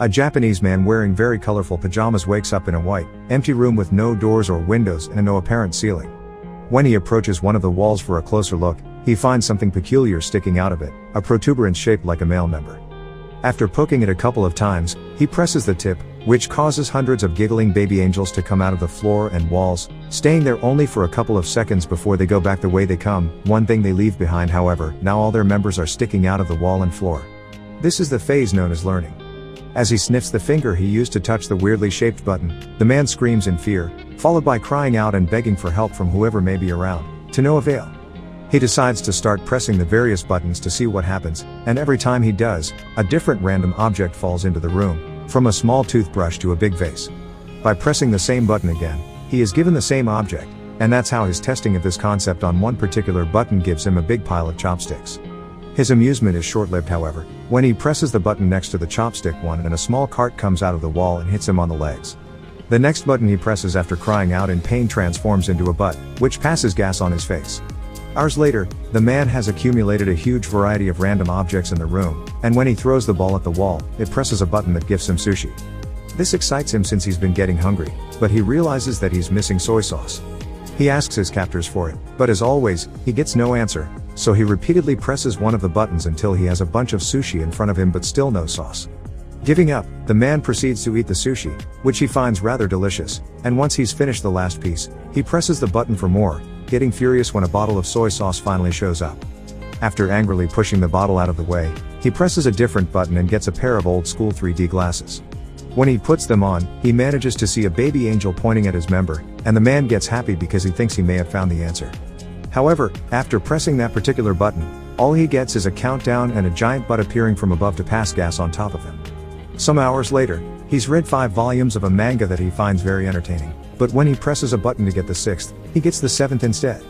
A Japanese man wearing very colorful pajamas wakes up in a white, empty room with no doors or windows and no apparent ceiling. When he approaches one of the walls for a closer look, he finds something peculiar sticking out of it, a protuberance shaped like a male member. After poking it a couple of times, he presses the tip, which causes hundreds of giggling baby angels to come out of the floor and walls, staying there only for a couple of seconds before they go back the way they come. One thing they leave behind, however, now all their members are sticking out of the wall and floor. This is the phase known as learning. As he sniffs the finger he used to touch the weirdly shaped button, the man screams in fear, followed by crying out and begging for help from whoever may be around, to no avail. He decides to start pressing the various buttons to see what happens, and every time he does, a different random object falls into the room, from a small toothbrush to a big vase. By pressing the same button again, he is given the same object, and that's how his testing of this concept on one particular button gives him a big pile of chopsticks. His amusement is short-lived, however, when he presses the button next to the chopstick one and a small cart comes out of the wall and hits him on the legs. The next button he presses after crying out in pain transforms into a butt, which passes gas on his face. Hours later, the man has accumulated a huge variety of random objects in the room, and when he throws the ball at the wall, it presses a button that gives him sushi. This excites him since he's been getting hungry, but he realizes that he's missing soy sauce. He asks his captors for it, but as always, he gets no answer, so he repeatedly presses one of the buttons until he has a bunch of sushi in front of him but still no sauce. Giving up, the man proceeds to eat the sushi, which he finds rather delicious, and once he's finished the last piece, he presses the button for more, getting furious when a bottle of soy sauce finally shows up. After angrily pushing the bottle out of the way, he presses a different button and gets a pair of old school 3D glasses. When he puts them on, he manages to see a baby angel pointing at his member, and the man gets happy because he thinks he may have found the answer. However, after pressing that particular button, all he gets is a countdown and a giant butt appearing from above to pass gas on top of him. Some hours later, he's read 5 volumes of a manga that he finds very entertaining, but when he presses a button to get the 6th, he gets the 7th instead.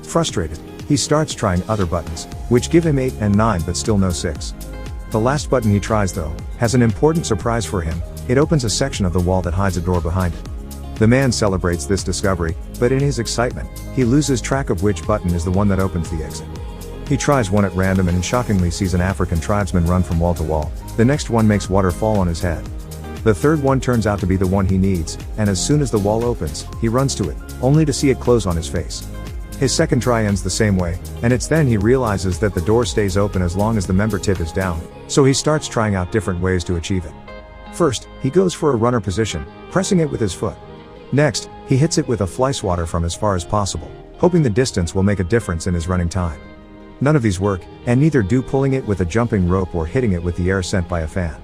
Frustrated, he starts trying other buttons, which give him 8 and 9 but still no 6. The last button he tries, though, has an important surprise for him. It opens a section of the wall that hides a door behind it. The man celebrates this discovery, but in his excitement, he loses track of which button is the one that opens the exit. He tries one at random and shockingly sees an African tribesman run from wall to wall. The next one makes water fall on his head. The third one turns out to be the one he needs, and as soon as the wall opens, he runs to it, only to see it close on his face. His second try ends the same way, and it's then he realizes that the door stays open as long as the member tip is down, so he starts trying out different ways to achieve it. First, he goes for a runner position, pressing it with his foot. Next, he hits it with a fly swatter from as far as possible, hoping the distance will make a difference in his running time. None of these work, and neither do pulling it with a jumping rope or hitting it with the air sent by a fan.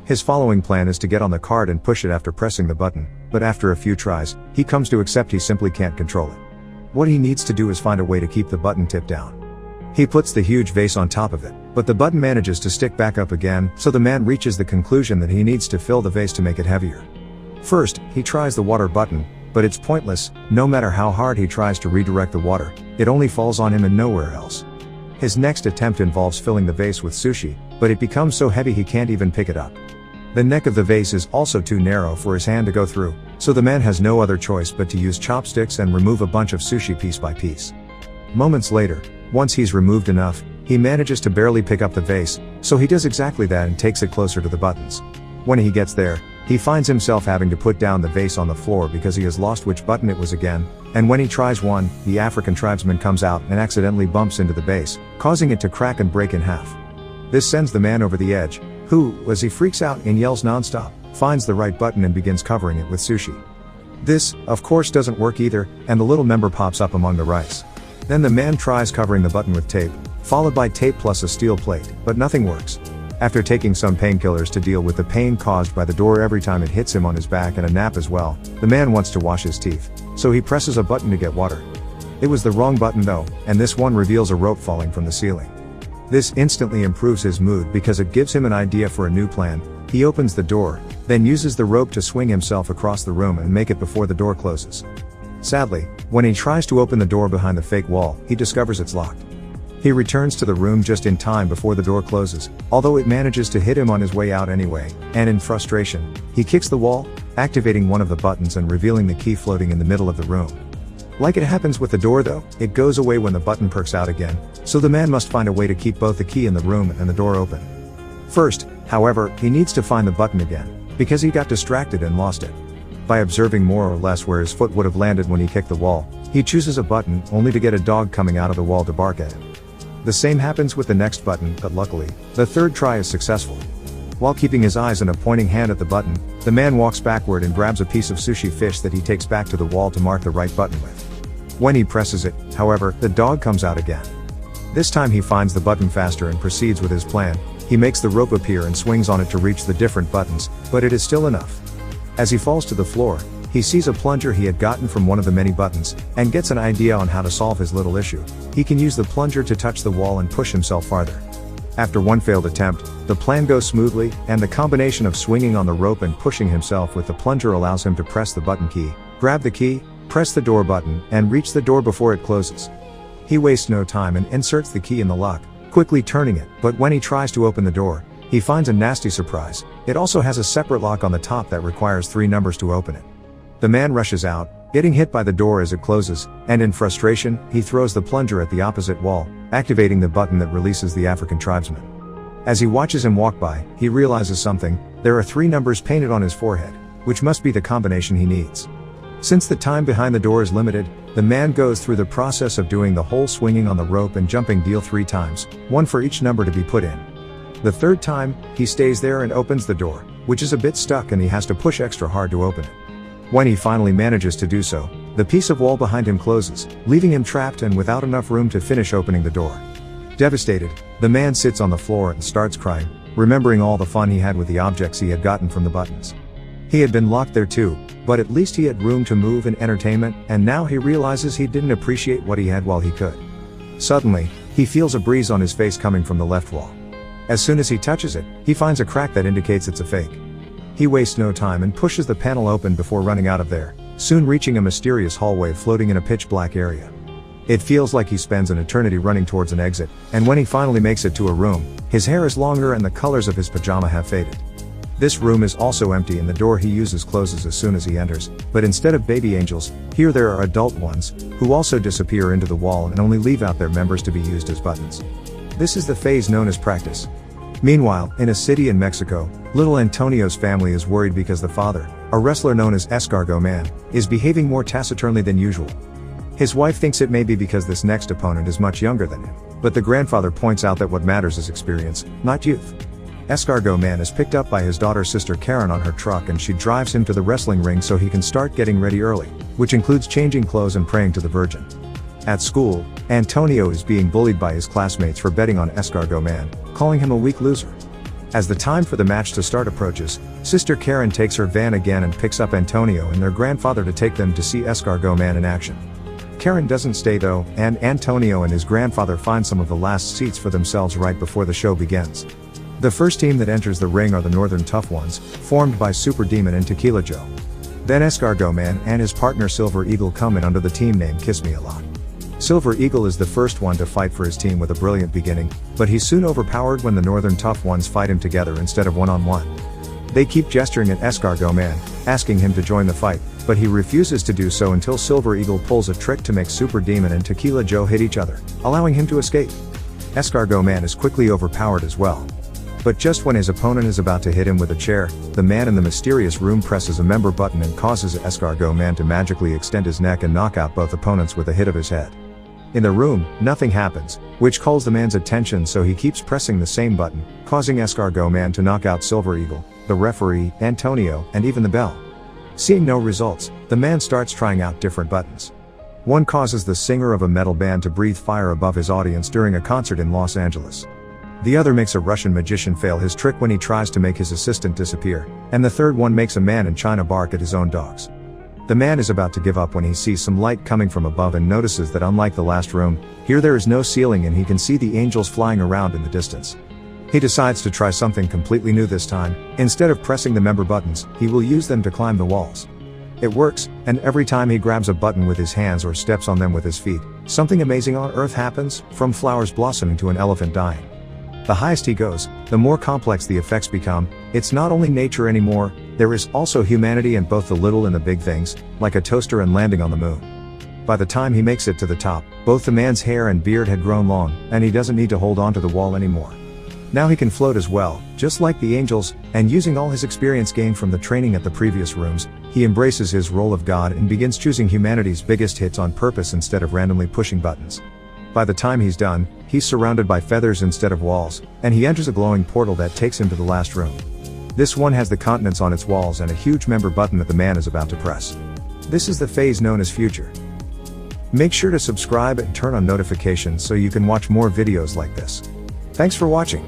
His following plan is to get on the cart and push it after pressing the button, but after a few tries, he comes to accept he simply can't control it. What he needs to do is find a way to keep the button tip down. He puts the huge vase on top of it, but the button manages to stick back up again, so the man reaches the conclusion that he needs to fill the vase to make it heavier. First, he tries the water button, but it's pointless. No matter how hard he tries to redirect the water, it only falls on him and nowhere else. His next attempt involves filling the vase with sushi, but it becomes so heavy he can't even pick it up. The neck of the vase is also too narrow for his hand to go through, so the man has no other choice but to use chopsticks and remove a bunch of sushi piece by piece. Moments later, once he's removed enough, he manages to barely pick up the vase, so he does exactly that and takes it closer to the buttons. When he gets there, he finds himself having to put down the vase on the floor because he has lost which button it was again, and when he tries one, the African tribesman comes out and accidentally bumps into the base, causing it to crack and break in half. This sends the man over the edge, who, as he freaks out and yells nonstop, finds the right button and begins covering it with sushi. This, of course, doesn't work either, and the little member pops up among the rice. Then the man tries covering the button with tape, followed by tape plus a steel plate, but nothing works. After taking some painkillers to deal with the pain caused by the door every time it hits him on his back and a nap as well, the man wants to wash his teeth, so he presses a button to get water. It was the wrong button though, and this one reveals a rope falling from the ceiling. This instantly improves his mood because it gives him an idea for a new plan. He opens the door, then uses the rope to swing himself across the room and make it before the door closes. Sadly, when he tries to open the door behind the fake wall, he discovers it's locked. He returns to the room just in time before the door closes, although it manages to hit him on his way out anyway, and in frustration, he kicks the wall, activating one of the buttons and revealing the key floating in the middle of the room. Like it happens with the door though, it goes away when the button perks out again, so the man must find a way to keep both the key in the room and the door open. First, However, he needs to find the button again, because he got distracted and lost it. By observing more or less where his foot would have landed when he kicked the wall, he chooses a button, only to get a dog coming out of the wall to bark at him. The same happens with the next button, but luckily, the third try is successful. While keeping his eyes and a pointing hand at the button, the man walks backward and grabs a piece of sushi fish that he takes back to the wall to mark the right button with. When he presses it, however, the dog comes out again. This time he finds the button faster and proceeds with his plan. He makes the rope appear and swings on it to reach the different buttons, but it is still enough. As he falls to the floor, he sees a plunger he had gotten from one of the many buttons, and gets an idea on how to solve his little issue. He can use the plunger to touch the wall and push himself farther. After one failed attempt, the plan goes smoothly, and the combination of swinging on the rope and pushing himself with the plunger allows him to press the button key, grab the key, press the door button, and reach the door before it closes. He wastes no time and inserts the key in the lock, quickly turning it, but when he tries to open the door, he finds a nasty surprise. It also has a separate lock on the top that requires 3 numbers to open it. The man rushes out, getting hit by the door as it closes, and in frustration, he throws the plunger at the opposite wall, activating the button that releases the African tribesman. As he watches him walk by, he realizes something. There are 3 numbers painted on his forehead, which must be the combination he needs. Since the time behind the door is limited, the man goes through the process of doing the whole swinging on the rope and jumping deal 3 times, 1 for each number to be put in. The 3rd time, he stays there and opens the door, which is a bit stuck and he has to push extra hard to open it. When he finally manages to do so, the piece of wall behind him closes, leaving him trapped and without enough room to finish opening the door. Devastated, the man sits on the floor and starts crying, remembering all the fun he had with the objects he had gotten from the buttons. He had been locked there too, but at least he had room to move and entertainment, and now he realizes he didn't appreciate what he had while he could. Suddenly, he feels a breeze on his face coming from the left wall. As soon as he touches it, he finds a crack that indicates it's a fake. He wastes no time and pushes the panel open before running out of there, soon reaching a mysterious hallway floating in a pitch-black area. It feels like he spends an eternity running towards an exit, and when he finally makes it to a room, his hair is longer and the colors of his pajama have faded. This room is also empty and the door he uses closes as soon as he enters, but instead of baby angels, here there are adult ones, who also disappear into the wall and only leave out their members to be used as buttons. This is the phase known as practice. Meanwhile, in a city in Mexico, little Antonio's family is worried because the father, a wrestler known as Escargot Man, is behaving more taciturnly than usual. His wife thinks it may be because this next opponent is much younger than him, but the grandfather points out that what matters is experience, not youth. Escargot Man is picked up by his daughter's sister Karen on her truck and she drives him to the wrestling ring so he can start getting ready early, which includes changing clothes and praying to the Virgin. At school, Antonio is being bullied by his classmates for betting on Escargot Man, calling him a weak loser. As the time for the match to start approaches, Sister Karen takes her van again and picks up Antonio and their grandfather to take them to see Escargot Man in action. Karen doesn't stay though, and Antonio and his grandfather find some of the last seats for themselves right before the show begins. The first team that enters the ring are the Northern Tough Ones, formed by Super Demon and Tequila Joe. Then Escargot Man and his partner Silver Eagle come in under the team name Kiss Me A Lot. Silver Eagle is the first one to fight for his team with a brilliant beginning, but he's soon overpowered when the Northern Tough Ones fight him together instead of one-on-one. They keep gesturing at Escargot Man, asking him to join the fight, but he refuses to do so until Silver Eagle pulls a trick to make Super Demon and Tequila Joe hit each other, allowing him to escape. Escargot Man is quickly overpowered as well. But just when his opponent is about to hit him with a chair, the man in the mysterious room presses a member button and causes Escargot Man to magically extend his neck and knock out both opponents with a hit of his head. In the room, nothing happens, which calls the man's attention, so he keeps pressing the same button, causing Escargot Man to knock out Silver Eagle, the referee, Antonio, and even the bell. Seeing no results, the man starts trying out different buttons. One causes the singer of a metal band to breathe fire above his audience during a concert in Los Angeles. The other makes a Russian magician fail his trick when he tries to make his assistant disappear, and the third one makes a man in China bark at his own dogs. The man is about to give up when he sees some light coming from above and notices that unlike the last room, here there is no ceiling and he can see the angels flying around in the distance. He decides to try something completely new this time. Instead of pressing the member buttons, he will use them to climb the walls. It works, and every time he grabs a button with his hands or steps on them with his feet, something amazing on earth happens, from flowers blossoming to an elephant dying. The highest he goes, the more complex the effects become. It's not only nature anymore, there is also humanity and both the little and the big things, like a toaster and landing on the moon. By the time he makes it to the top, both the man's hair and beard had grown long, and he doesn't need to hold on to the wall anymore. Now he can float as well, just like the angels, and using all his experience gained from the training at the previous rooms, he embraces his role of God and begins choosing humanity's biggest hits on purpose instead of randomly pushing buttons. By the time he's done, he's surrounded by feathers instead of walls, and he enters a glowing portal that takes him to the last room. This one has the continents on its walls and a huge member button that the man is about to press. This is the phase known as future. Make sure to subscribe and turn on notifications so you can watch more videos like this. Thanks for watching.